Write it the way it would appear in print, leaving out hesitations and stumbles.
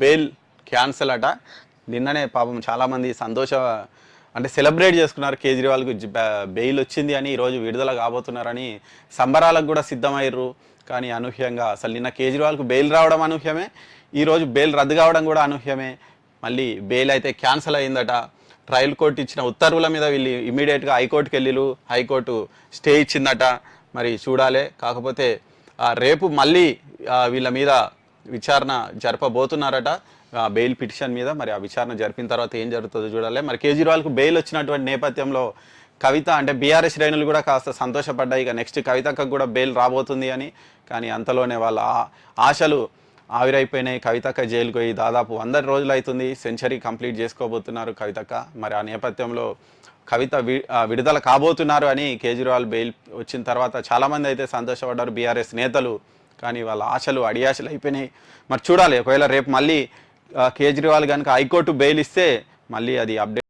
Bail cancel అట. నిన్ననే పాపం చాలామంది అంటే సెలబ్రేట్ చేసుకున్నారు, కేజ్రీవాల్కు బెయిల్ వచ్చింది అని, ఈరోజు విడుదల కాబోతున్నారని సంబరాలకు కూడా సిద్ధమయ్యారు. కానీ అనూహ్యంగా అసలు నిన్న కేజ్రీవాల్కు బెయిల్ రావడం అనూహ్యమే, ఈరోజు బెయిల్ రద్దు కావడం కూడా అనూహ్యమే. మళ్ళీ బెయిల్ అయితే క్యాన్సల్ అయిందట. ట్రయల్ కోర్టు ఇచ్చిన ఉత్తర్వుల మీద వీళ్ళు ఇమీడియట్గా హైకోర్టుకి వెళ్ళిరు, హైకోర్టు స్టే ఇచ్చిందట. మరి చూడాలి. కాకపోతే రేపు మళ్ళీ వీళ్ళ మీద విచారణ జరపబోతున్నారట, బెయిల్ పిటిషన్ మీద. మరి ఆ విచారణ జరిపిన తర్వాత ఏం జరుగుతుందో చూడాలి. మరి కేజ్రీవాల్కు బెయిల్ వచ్చినటువంటి నేపథ్యంలో కవిత అంటే బీఆర్ఎస్ శ్రేణులు కూడా కాస్త సంతోషపడ్డాయి, ఇక నెక్స్ట్ కవితకు కూడా బెయిల్ రాబోతుంది అని. కానీ అంతలోనే వాళ్ళ ఆశలు ఆవిరైపోయినాయి. కవితక్క జైలుకు పోయి దాదాపు 100 రోజులు అవుతుంది, సెంచరీ కంప్లీట్ చేసుకోబోతున్నారు కవితక్క. మరి ఆ నేపథ్యంలో కవిత విడుదల కాబోతున్నారు అని కేజ్రీవాల్ బెయిల్ వచ్చిన తర్వాత చాలామంది అయితే సంతోషపడ్డారు బీఆర్ఎస్ నేతలు. కానీ వాళ్ళ ఆశలు అడియాశలు అయిపోయినాయి. మరి చూడాలి, ఒకవేళ రేపు మళ్ళీ కేజ్రీవాల్ కనుక హైకోర్టు బెయిల్ ఇస్తే మళ్ళీ అది అప్డేట్